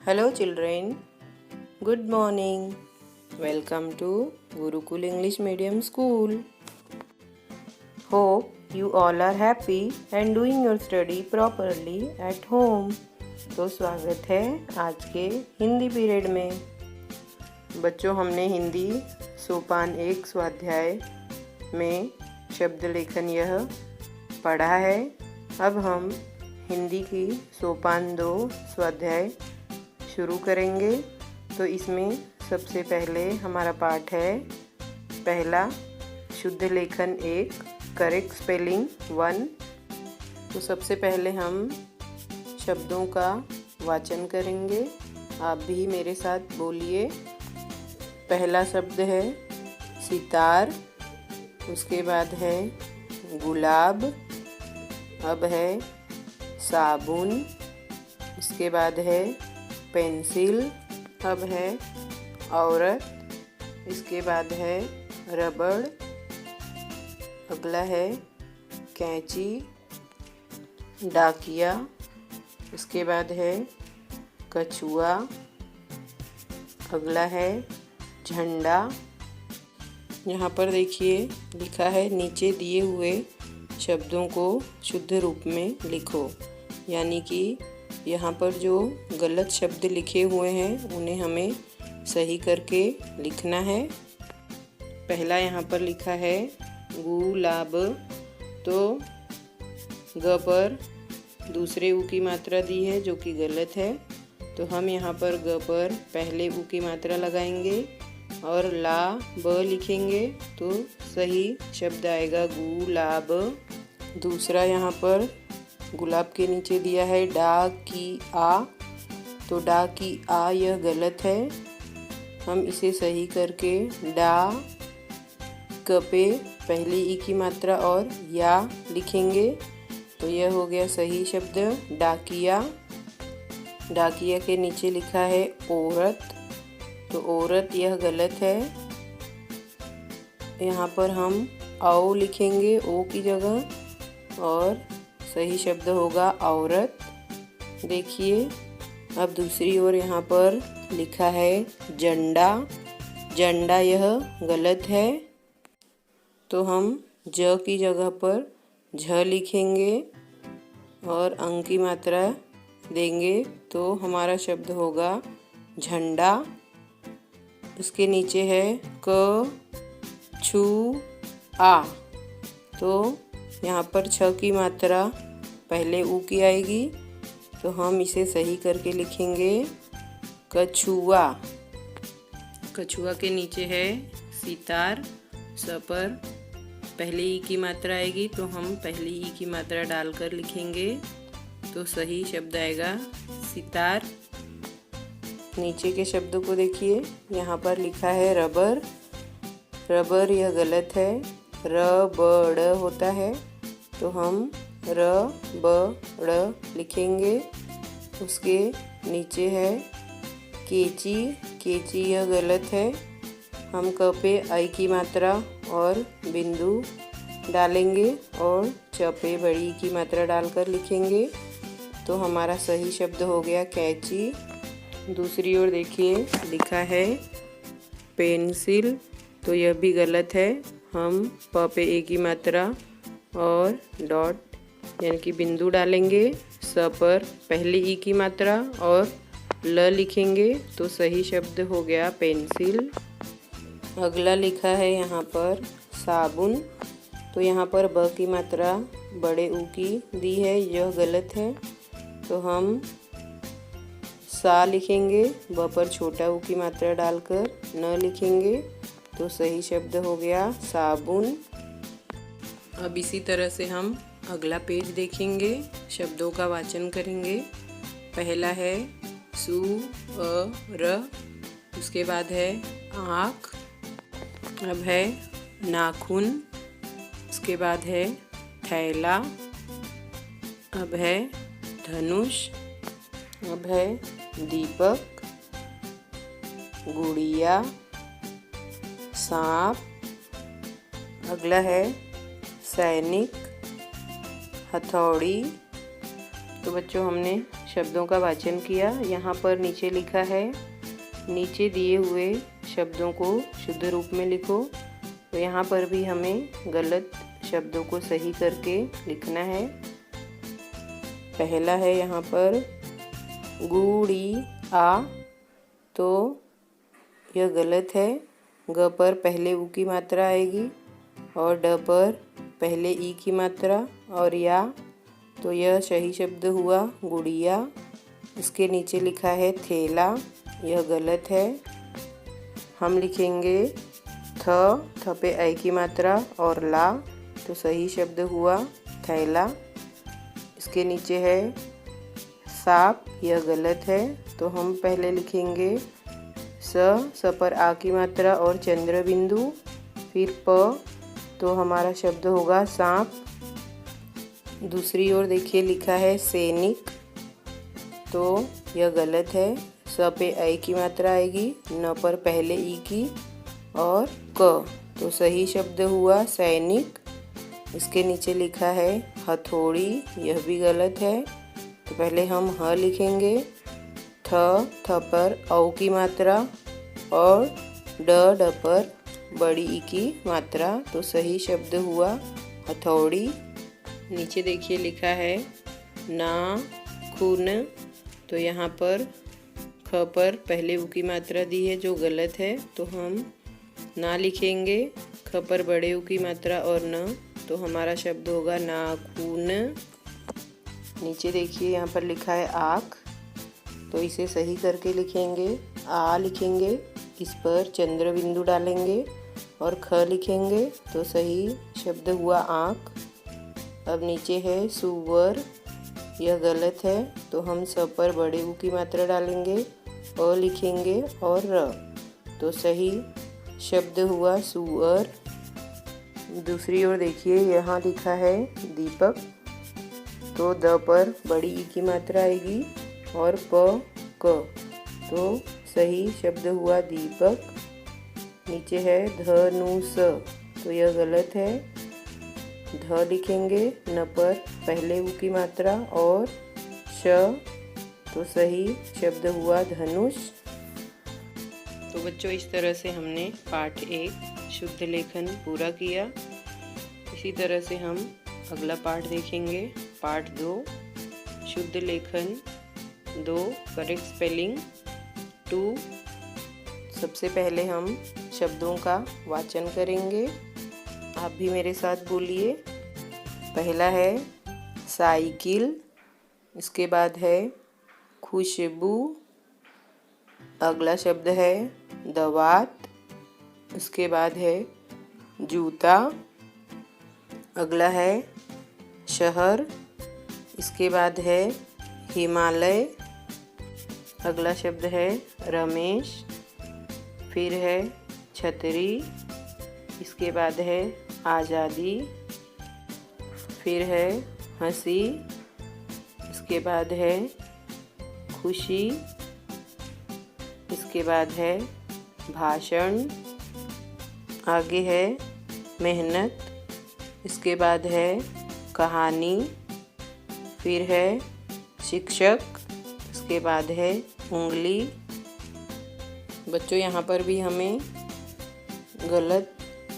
Hello children, good morning. Welcome to Gurukul English Medium School. Hope you all are happy and doing your study properly at home. तो स्वागत है आज के Hindi period में। बच्चों, हमने हिंदी सोपान 1 स्वाध्याय में शब्द लेखन यह पढ़ा है। अब हम हिंदी की सोपान 2 स्वाध्याय शुरू करेंगे। तो इसमें सबसे पहले हमारा पाठ है पहला शुद्ध लेखन 1 करेक्ट स्पेलिंग 1। तो सबसे पहले हम शब्दों का वाचन करेंगे। आप भी मेरे साथ बोलिए। पहला शब्द है सितार, उसके बाद है गुलाब, अब है साबुन, उसके बाद है पेंसिल, अब है औरत, इसके बाद है रबड़, अगला है कैंची, डाकिया, इसके बाद है कछुआ, अगला है झंडा। यहाँ पर देखिए लिखा है नीचे दिए हुए शब्दों को शुद्ध रूप में लिखो, यानी कि यहाँ पर जो गलत शब्द लिखे हुए हैं उन्हें हमें सही करके लिखना है। पहला यहाँ पर लिखा है गुलाब, तो ग पर दूसरे ऊ की मात्रा दी है जो कि गलत है। तो हम यहाँ पर ग पर पहले ऊ की मात्रा लगाएंगे और ला ब लिखेंगे तो सही शब्द आएगा गुलाब। दूसरा यहाँ पर गुलाब के नीचे दिया है डा की आ, तो डा की आ यह गलत है। हम इसे सही करके डा क पे पहले ई की मात्रा और या लिखेंगे तो यह हो गया सही शब्द डाकिया। डाकिया के नीचे लिखा है औरत, तो औरत यह गलत है। यहाँ पर हम औ लिखेंगे ओ की जगह और सही शब्द होगा औरत। देखिए अब दूसरी ओर यहाँ पर लिखा है झंडा, झंडा यह गलत है। तो हम ज की जगह पर झ लिखेंगे और अंक की मात्रा देंगे तो हमारा शब्द होगा झंडा। उसके नीचे है क छु आ, तो यहाँ पर छ की मात्रा पहले ऊ की आएगी तो हम इसे सही करके लिखेंगे कछुआ। कछुआ के नीचे है सितार, स पर पहले ई की मात्रा आएगी तो हम पहली ई की मात्रा डालकर लिखेंगे तो सही शब्द आएगा सितार। नीचे के शब्दों को देखिए, यहाँ पर लिखा है रबर, रबर यह गलत है। रबड़ होता है तो हम र ब ड़ लिखेंगे। उसके नीचे है केची, केची यह गलत है। हम क पे आई की मात्रा और बिंदु डालेंगे और च पे बड़ी की मात्रा डालकर लिखेंगे तो हमारा सही शब्द हो गया कैंची। दूसरी ओर देखिए लिखा है पेंसिल, तो यह भी गलत है। हम प पे ए की मात्रा और डॉट यानी कि बिंदु डालेंगे, स पर पहली ई की मात्रा और ल लिखेंगे तो सही शब्द हो गया पेंसिल। अगला लिखा है यहाँ पर साबुन, तो यहाँ पर ब की मात्रा बड़े ऊ की दी है, यह गलत है। तो हम सा लिखेंगे, ब पर छोटा ऊ की मात्रा डालकर न लिखेंगे तो सही शब्द हो गया साबुन। अब इसी तरह से हम अगला पेज देखेंगे, शब्दों का वाचन करेंगे। पहला है सु अ र, उसके बाद है आँख, अब है नाखून, उसके बाद है थैला, अब है धनुष, अब है दीपक, गुड़िया, सांप, अगला है सैनिक, हथौड़ी। तो बच्चों हमने शब्दों का वाचन किया। यहाँ पर नीचे लिखा है, नीचे दिए हुए शब्दों को शुद्ध रूप में लिखो। तो यहाँ पर भी हमें गलत शब्दों को सही करके लिखना है। पहला है यहाँ पर गुड़िया, तो यह गलत है। ग पर पहले उ की मात्रा आएगी और ड पर पहले ई की मात्रा और या, तो यह सही शब्द हुआ गुड़िया। इसके नीचे लिखा है थैला, यह गलत है। हम लिखेंगे थ पे ऐ की मात्रा और ला, तो सही शब्द हुआ थैला। इसके नीचे है सांप, यह गलत है। तो हम पहले लिखेंगे स पर आ की मात्रा और चंद्र बिंदु, फिर प, तो हमारा शब्द होगा सांप। दूसरी ओर देखिए लिखा है सैनिक, तो यह गलत है। स पे ऐ की मात्रा आएगी, न पर पहले ई की और क, तो सही शब्द हुआ सैनिक। इसके नीचे लिखा है हथौड़ी, यह भी गलत है। तो पहले हम ह लिखेंगे, थ पर औ की मात्रा और ड पर बड़ी ई की मात्रा, तो सही शब्द हुआ हथौड़ी। नीचे देखिए लिखा है नाखून, तो यहाँ पर ख पर पहले उ की मात्रा दी है जो गलत है, तो हम ना लिखेंगे। ख पर बड़े उ की मात्रा और न, तो हमारा शब्द होगा नाखून। नीचे देखिए यहाँ पर लिखा है आँख, तो इसे सही करके लिखेंगे। आ लिखेंगे, इस पर चंद्र बिंदु डालेंगे और ख लिखेंगे, तो सही शब्द हुआ आँख। अब नीचे है सुअर, यह गलत है। तो हम स पर बड़े उ की मात्रा डालेंगे, अ लिखेंगे और र, तो सही शब्द हुआ सुअर। दूसरी ओर देखिए यहाँ लिखा है दीपक, तो द पर बड़ी ई की मात्रा आएगी और प क, तो सही शब्द हुआ दीपक। नीचे है धनुष, तो यह गलत है। ध लिखेंगे, न पर पहले उ की मात्रा और श, तो सही शब्द हुआ धनुष। तो बच्चों, इस तरह से हमने पाठ 1 शुद्ध लेखन पूरा किया। इसी तरह से हम अगला पाठ देखेंगे, पाठ 2 शुद्ध लेखन 2 करेक्ट स्पेलिंग 2। सबसे पहले हम शब्दों का वाचन करेंगे। आप भी मेरे साथ बोलिए। पहला है साइकिल, इसके बाद है खुशबू, अगला शब्द है दवात, उसके बाद है जूता, अगला है शहर, इसके बाद है हिमालय, अगला शब्द है रमेश, फिर है छतरी, इसके बाद है आज़ादी, फिर है हंसी, इसके बाद है खुशी, इसके बाद है भाषण, आगे है मेहनत, इसके बाद है कहानी, फिर है शिक्षक, इसके बाद है उंगली। बच्चों, यहाँ पर भी हमें गलत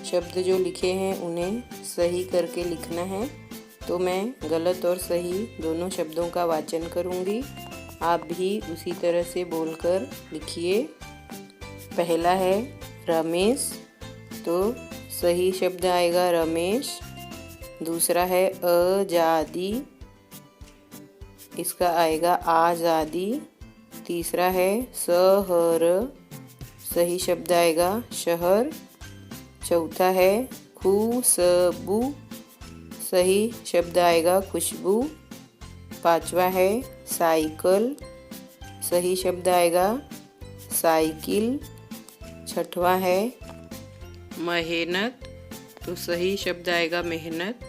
शब्द जो लिखे हैं उन्हें सही करके लिखना है। तो मैं गलत और सही दोनों शब्दों का वाचन करूँगी, आप भी उसी तरह से बोलकर लिखिए। पहला है रमेश, तो सही शब्द आएगा रमेश। दूसरा है आज़ादी, इसका आएगा आज़ादी। तीसरा है शहर, सही शब्द आएगा शहर। चौथा है खुशबू, सही शब्द आएगा खुशबू। पांचवा है साइकिल, सही शब्द आएगा साइकिल। छठवा है मेहनत, तो सही शब्द आएगा मेहनत।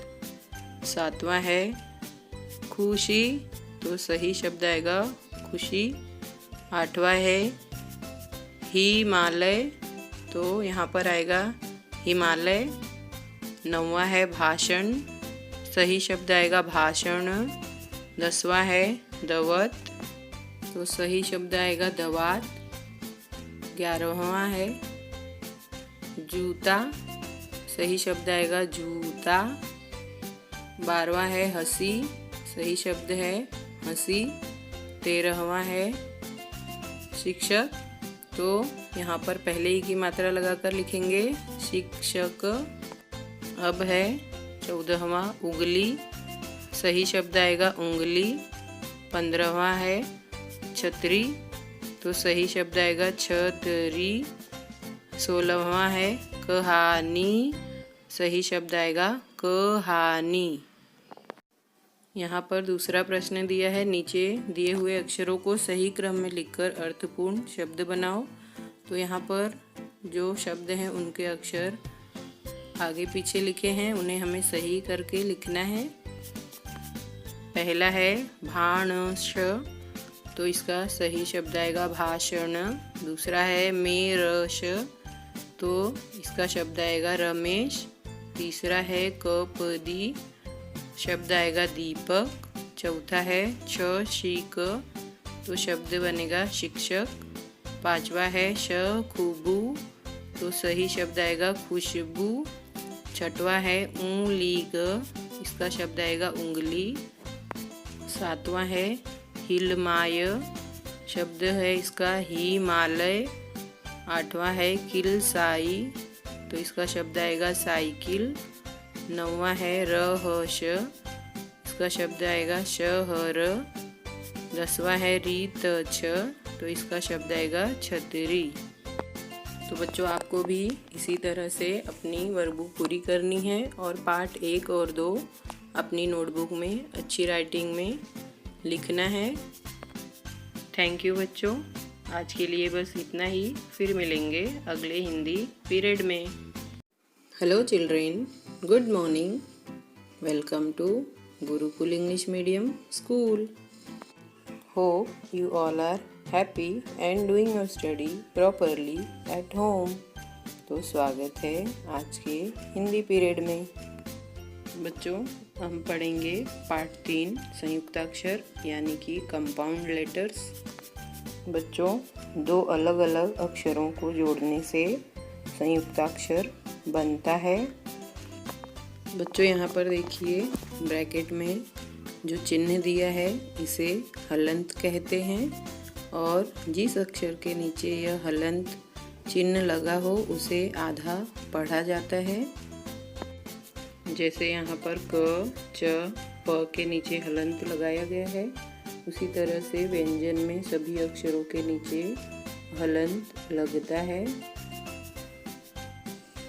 सातवां है खुशी, तो सही शब्द आएगा खुशी। आठवां है हिमालय, तो यहाँ पर आएगा हिमालय। नौवां है भाषण, सही शब्द आएगा भाषण। 10वां है दवत, तो सही शब्द आएगा दवात। 11वां है जूता, सही शब्द आएगा जूता। 12वां है हंसी, सही शब्द है हंसी। 13वां है शिक्षक, तो यहाँ पर पहले ही की मात्रा लगाकर लिखेंगे शिक्षक। अब है 14वां उंगली, सही शब्द आएगा उंगली। 15वां है छतरी, तो सही शब्द आएगा छतरी। 16वां है कहानी, सही शब्द आएगा कहानी। यहाँ पर दूसरा प्रश्न दिया है, नीचे दिए हुए अक्षरों को सही क्रम में लिखकर अर्थपूर्ण शब्द बनाओ। तो यहाँ पर जो शब्द हैं उनके अक्षर आगे पीछे लिखे हैं, उन्हें हमें सही करके लिखना है। पहला है भाणश, तो इसका सही शब्द आएगा भाषण। दूसरा है मेरश, तो इसका शब्द आएगा रमेश। तीसरा है कपदी, शब्द आएगा दीपक। चौथा है शिक, तो शब्द बनेगा शिक्षक। 5वां है खुशबू, तो सही शब्द आएगा खुशबू। 6वां है ऊलीग, इसका शब्द आएगा उंगली। 7वां है हिलमाय, शब्द है इसका हिमालय। 8वां है किलसाई, तो इसका शब्द आएगा साइकिल। 9वां है रहश, इसका शब्द आएगा शहर। 10वां है रीतछ, तो इसका शब्द आएगा छतरी। तो बच्चों आपको भी इसी तरह से अपनी वर्कबुक पूरी करनी है और पार्ट 1 और 2 अपनी नोटबुक में अच्छी राइटिंग में लिखना है। थैंक यू बच्चों, आज के लिए बस इतना ही। फिर मिलेंगे अगले हिंदी पीरियड में। Hello children, good morning. Welcome to Gurukul English medium school. Hope you all are happy and doing your study properly at home. तो स्वागत है आज के हिंदी पीरियड में। बच्चों हम पढ़ेंगे पार्ट 3 संयुक्ताक्षर यानी कि कंपाउंड लेटर्स। बच्चों 2 अलग अलग अक्षरों को जोड़ने से संयुक्ताक्षर बनता है। बच्चों यहाँ पर देखिए ब्रैकेट में जो चिन्ह दिया है इसे हलंत कहते हैं, और जिस अक्षर के नीचे यह हलंत चिन्ह लगा हो उसे आधा पढ़ा जाता है। जैसे यहाँ पर क, च, प के नीचे हलंत लगाया गया है, उसी तरह से व्यंजन में सभी अक्षरों के नीचे हलंत लगता है।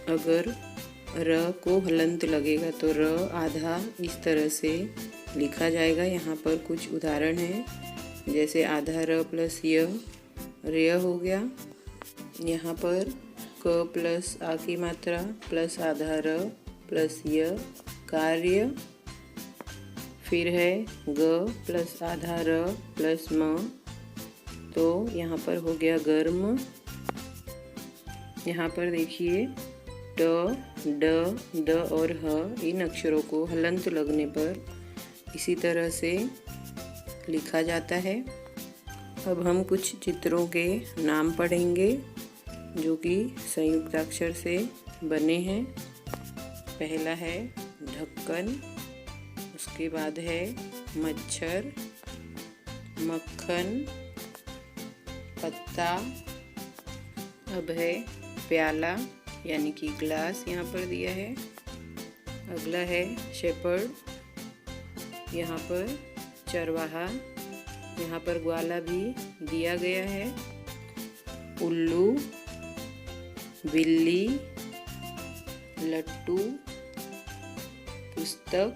अगर र को हलंत लगेगा तो र आधा इस तरह से लिखा जाएगा। यहाँ पर कुछ उदाहरण हैं, जैसे आधा र प्लस य, र्य हो गया। यहाँ पर क प्लस आ की मात्रा प्लस आधा र प्लस य, कार्य। फिर है ग प्लस आधा र प्लस म, तो यहाँ पर हो गया गर्म। यहाँ पर देखिए ट, ड, द और ह, इन अक्षरों को हलंत लगने पर इसी तरह से लिखा जाता है। अब हम कुछ चित्रों के नाम पढ़ेंगे जो कि संयुक्ताक्षर से बने हैं। पहला है ढक्कन, उसके बाद है मच्छर, मक्खन, पत्ता। अब है प्याला यानी कि ग्लास यहाँ पर दिया है। अगला है शेपर्ड, यहाँ पर चरवाहा, यहाँ पर ग्वाला भी दिया गया है। उल्लू, बिल्ली, लट्टू, पुस्तक,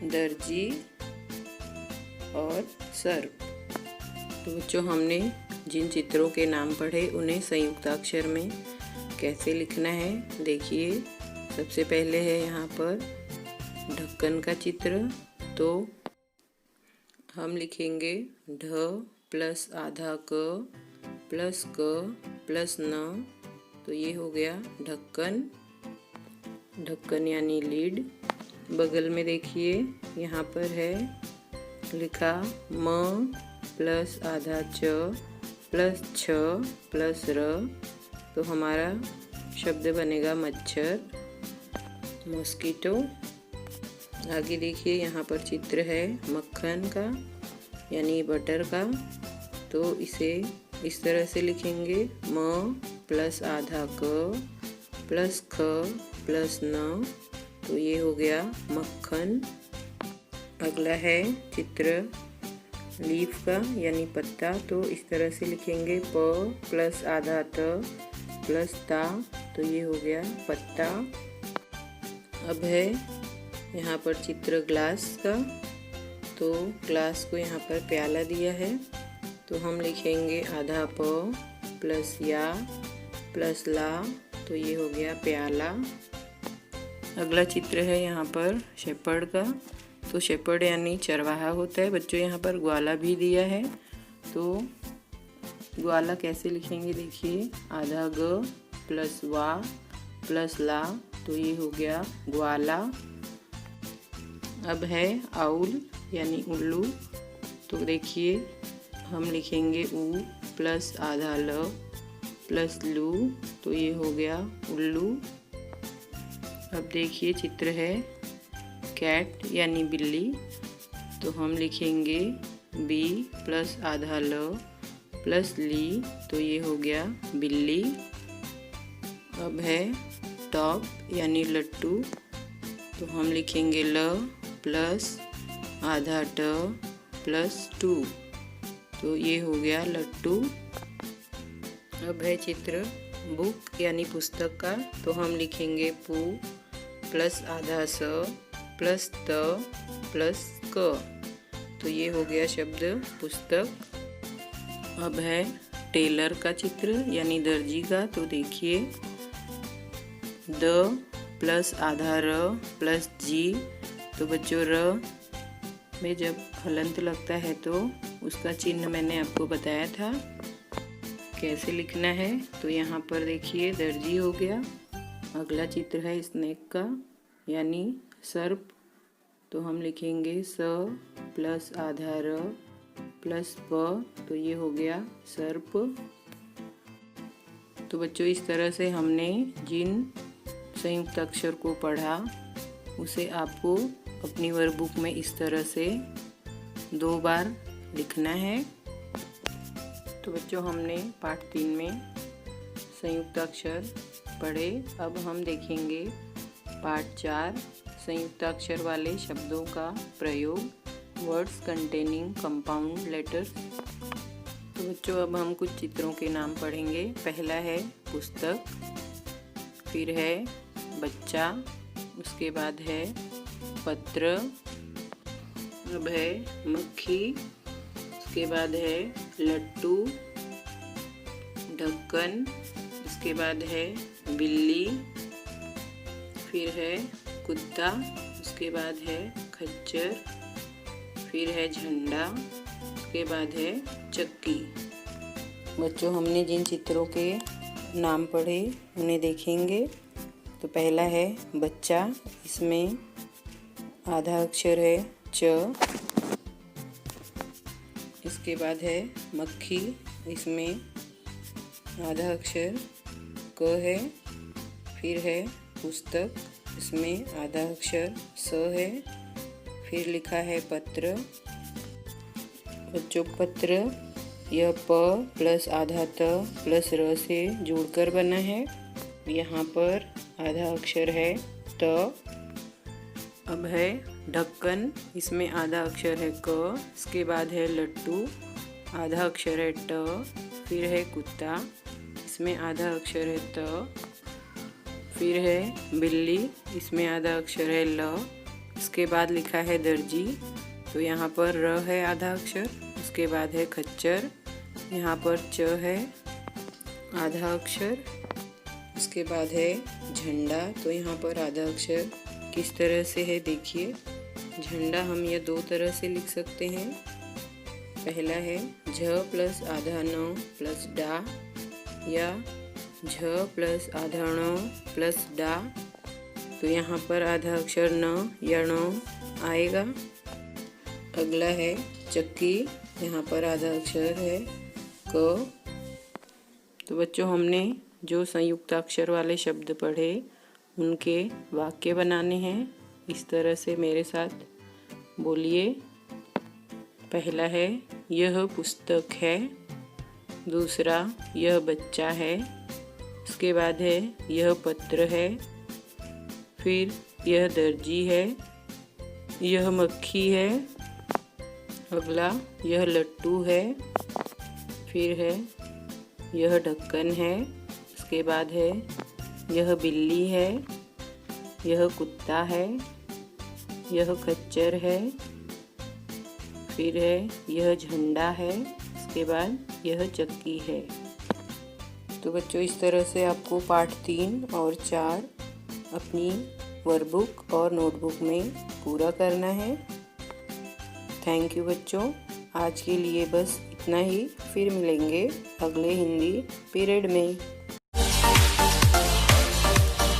दर्जी और सर्प। तो बच्चों हमने जिन चित्रों के नाम पढ़े उन्हें संयुक्ताक्षर में कैसे लिखना है देखिए। सबसे पहले है यहाँ पर ढक्कन का चित्र, तो हम लिखेंगे ढ प्लस आधा क प्लस क प्लस न, तो ये हो गया ढक्कन। ढक्कन यानी लीड। बगल में देखिए यहाँ पर है लिखा म प्लस आधा च प्लस छ प्लस र, तो हमारा शब्द बनेगा मच्छर, मॉस्किटो। आगे देखिए, यहाँ पर चित्र है मक्खन का यानी बटर का, तो इसे इस तरह से लिखेंगे म प्लस आधा क प्लस ख प्लस न, तो ये हो गया मक्खन। अगला है चित्र लीफ का यानी पत्ता, तो इस तरह से लिखेंगे प प्लस आधा त प्लस ता, तो ये हो गया पत्ता। अब है यहाँ पर चित्र ग्लास का, तो ग्लास को यहाँ पर प्याला दिया है, तो हम लिखेंगे आधा प प्लस या प्लस ला, तो ये हो गया प्याला। अगला चित्र है यहाँ पर शेपर्ड का, तो शेपर्ड यानी चरवाहा होता है बच्चों। यहाँ पर ग्वाला भी दिया है, तो ग्वाला कैसे लिखेंगे देखिए, आधा ग प्लस वा प्लस ला, तो ये हो गया ग्वाला। अब है आउल यानी उल्लू, तो देखिए हम लिखेंगे उ प्लस आधा ल प्लस लू, तो ये हो गया उल्लू। अब देखिए चित्र है कैट यानी बिल्ली, तो हम लिखेंगे बी प्लस आधा ल प्लस ली, तो ये हो गया बिल्ली। अब है टॉप यानी लट्टू, तो हम लिखेंगे ल प्लस आधा ट प्लस टू, तो ये हो गया लट्टू। अब है चित्र बुक यानी पुस्तक का, तो हम लिखेंगे पू प्लस आधा स प्लस त प्लस क, तो ये हो गया शब्द पुस्तक। अब है टेलर का चित्र यानी दर्जी का, तो देखिए द प्लस आधा र प्लस जी, तो बच्चों र में जब हलंत लगता है तो उसका चिन्ह मैंने आपको बताया था कैसे लिखना है, तो यहाँ पर देखिए दर्जी हो गया। अगला चित्र है स्नेक का यानी सर्प, तो हम लिखेंगे स प्लस आधा र प्लस प, तो ये हो गया सर्प। तो बच्चों इस तरह से हमने जिन संयुक्त अक्षर को पढ़ा उसे आपको अपनी वर्कबुक में इस तरह से 2 बार लिखना है। तो बच्चों हमने पाठ 3 में संयुक्त अक्षर पढ़े। अब हम देखेंगे पाठ 4 संयुक्त अक्षर वाले शब्दों का प्रयोग, वर्ड्स कंटेनिंग कंपाउंड लेटर्स। तो बच्चों अब हम कुछ चित्रों के नाम पढ़ेंगे। पहला है पुस्तक, फिर है बच्चा, उसके बाद है पत्र, अब है मक्खी, उसके बाद है लट्टू, ढक्कन, उसके बाद है बिल्ली, फिर है कुत्ता, उसके बाद है खच्चर, फिर है झंडा, उसके बाद है चक्की। बच्चों हमने जिन चित्रों के नाम पढ़े उन्हें देखेंगे। तो पहला है बच्चा, इसमें आधा अक्षर है च, इसके बाद है मक्खी, इसमें आधा अक्षर क है, फिर है पुस्तक, इसमें आधा अक्षर स है, फिर लिखा है पत्र। बच्चों पत्र यह प प्लस आधा त प्लस र से जोड़कर बना है, यहाँ पर आधा अक्षर है त। अब है ढक्कन, इसमें आधा अक्षर है क, इसके बाद है लट्टू, आधा अक्षर है ट, फिर है कुत्ता, इसमें आधा अक्षर है त, फिर है बिल्ली, इसमें आधा अक्षर है ल, इसके बाद लिखा है दर्जी, तो यहाँ पर र है आधा अक्षर, उसके बाद है खच्चर, यहाँ पर च है आधा अक्षर, उसके बाद है झंडा, तो यहाँ पर आधा अक्षर किस तरह से है देखिए। झंडा हम ये 2 तरह से लिख सकते हैं। पहला है झ प्लस आधा न प्लस डा, या झ प्लस आधा ण प्लस डा, तो यहाँ पर आधा अक्षर न या ण आएगा। अगला है चक्की, यहाँ पर आधा अक्षर है क। तो बच्चों हमने जो संयुक्त अक्षर वाले शब्द पढ़े उनके वाक्य बनाने हैं। इस तरह से मेरे साथ बोलिए। पहला है यह पुस्तक है। दूसरा यह बच्चा है। उसके बाद है यह पत्र है। फिर यह दर्जी है। यह मक्खी है। अगला यह लट्टू है। फिर है यह ढक्कन है। उसके बाद है यह बिल्ली है। यह कुत्ता है। यह खच्चर है। फिर है यह झंडा है। उसके बाद यह चक्की है। तो बच्चों इस तरह से आपको पाठ 3 और 4 अपनी वर्कबुक और नोटबुक में पूरा करना है। थैंक यू बच्चों। आज के लिए बस इतना ही। फिर मिलेंगे अगले हिंदी पीरियड में।